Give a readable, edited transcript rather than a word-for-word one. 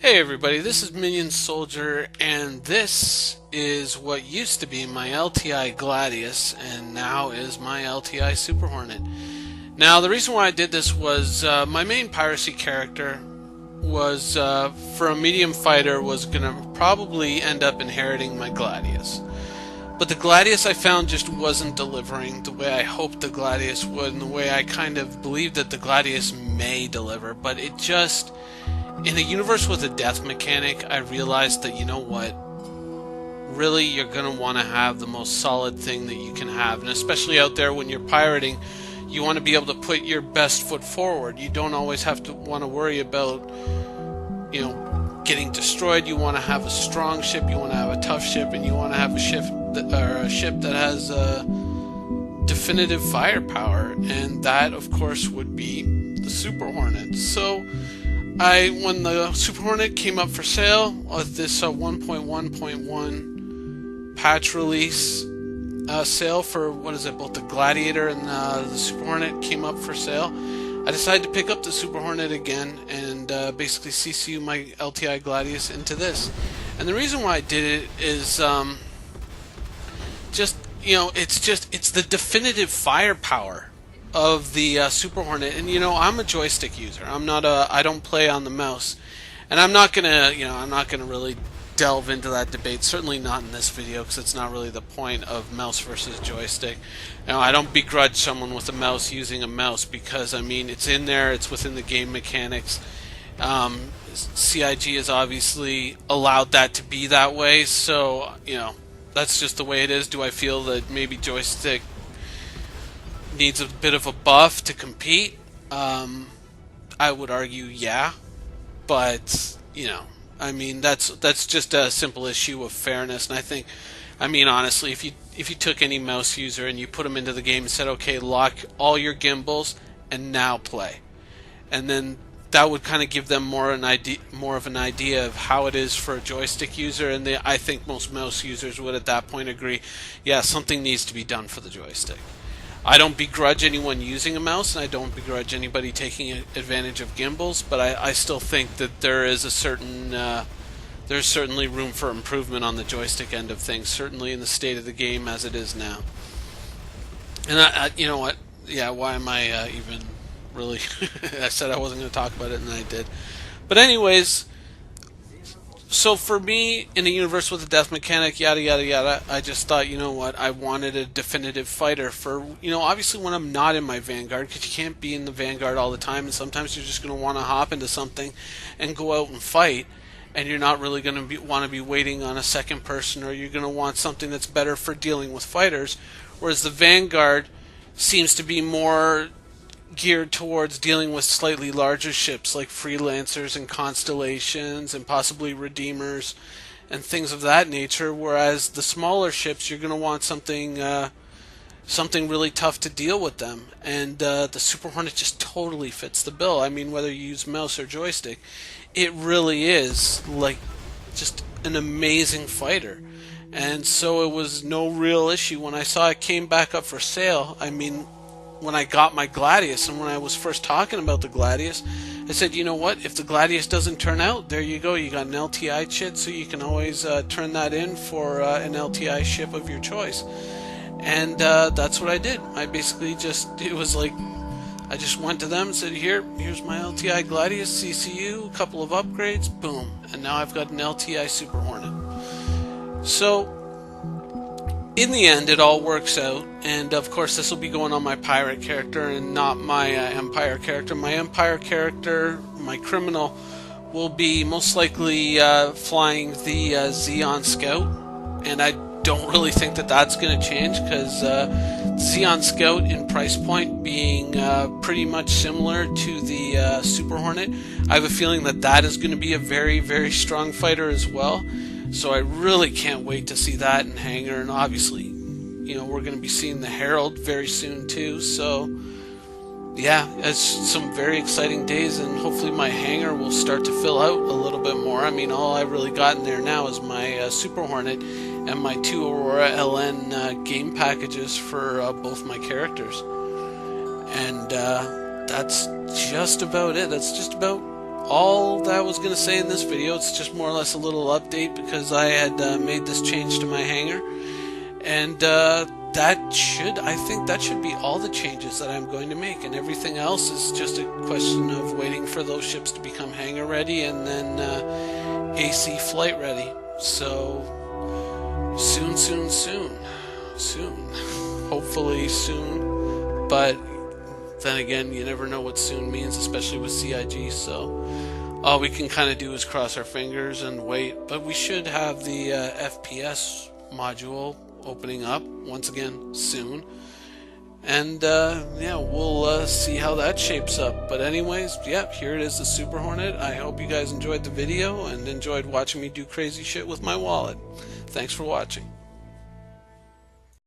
Hey everybody, this is Minion Soldier, and this is what used to be my LTI Gladius, and now is my LTI Super Hornet. Now, the reason why I did this was my main piracy character was, for a medium fighter, was going to probably end up inheriting my Gladius. But the Gladius I found just wasn't delivering the way I hoped the Gladius would, and the way I kind of believed that the Gladius may deliver, but it just... In a universe with a death mechanic, I realized that, you know what, really you're going to want to have the most solid thing that you can have. And especially out there when you're pirating, you want to be able to put your best foot forward. You don't always have to want to worry about, getting destroyed. You want to have a strong ship, you want to have a tough ship, and you want to have a ship that has definitive firepower. And that, of course, would be the Super Hornet. So when the Super Hornet came up for sale with this 1.1.1 patch release sale for, both the Gladiator and the Super Hornet came up for sale, I decided to pick up the Super Hornet again and basically CCU my LTI Gladius into this. And the reason why I did it is it's the definitive firepower of the Super Hornet. And I'm a joystick user. I don't play on the mouse, and I'm not gonna really delve into that debate. Certainly not in this video, because it's not really the point of mouse versus joystick. I don't begrudge someone with a mouse using a mouse, because it's in there, it's within the game mechanics. CIG has obviously allowed that to be that way, so that's just the way it is. Do I feel that maybe joystick needs a bit of a buff to compete? I would argue, yeah, but that's just a simple issue of fairness. And I think, honestly, if you took any mouse user and you put them into the game and said, okay, lock all your gimbals and now play, and then that would kind of give them more of an idea of how it is for a joystick user. And I think most mouse users would at that point agree, yeah, something needs to be done for the joystick. I don't begrudge anyone using a mouse, and I don't begrudge anybody taking advantage of gimbals, but I still think that there is there's certainly room for improvement on the joystick end of things, certainly in the state of the game as it is now. And you know what? Yeah, why am I even really... I said I wasn't going to talk about it, and I did. But anyways... So for me, in a universe with a death mechanic, yada yada yada, I just thought, you know what, I wanted a definitive fighter for, obviously when I'm not in my Vanguard, because you can't be in the Vanguard all the time, and sometimes you're just going to want to hop into something and go out and fight, and you're not really going to want to be waiting on a second person, or you're going to want something that's better for dealing with fighters, whereas the Vanguard seems to be more geared towards dealing with slightly larger ships like freelancers and constellations and possibly redeemers and things of that nature, whereas the smaller ships, you're going to want something really tough to deal with them. And the Super Hornet just totally fits the bill. Whether you use mouse or joystick, it really is like just an amazing fighter. And so it was no real issue when I saw it came back up for sale. When I got my Gladius, and when I was first talking about the Gladius, I said, you know what, if the Gladius doesn't turn out, there you go, you got an LTI chit, so you can always turn that in for an LTI ship of your choice. And that's what I did. I basically it was like, I just went to them and said, here's my LTI Gladius, CCU, a couple of upgrades, boom, and now I've got an LTI Super Hornet. So in the end, it all works out, and of course this will be going on my pirate character and not my Empire character. My Empire character, my criminal, will be most likely flying the Xeon Scout, and I don't really think that that's going to change, because Xeon Scout in price point being pretty much similar to the Super Hornet, I have a feeling that that is going to be a very, very strong fighter as well. So I really can't wait to see that in Hangar, and obviously, we're going to be seeing the Herald very soon too. So yeah, it's some very exciting days, and hopefully my Hangar will start to fill out a little bit more. All I really got in there now is my Super Hornet and my 2 Aurora LN game packages for both my characters. And that's just about it. That's just about all that that I was going to say in this video. It's just more or less a little update because I had made this change to my hangar. And I think that should be all the changes that I'm going to make. And everything else is just a question of waiting for those ships to become hangar ready and then AC flight ready. So soon. Hopefully soon. But then again, you never know what soon means, especially with CIG. So all we can kind of do is cross our fingers and wait. But we should have the FPS module opening up once again soon. And yeah, we'll see how that shapes up. But anyways, yeah, here it is, the Super Hornet. I hope you guys enjoyed the video and enjoyed watching me do crazy shit with my wallet. Thanks for watching.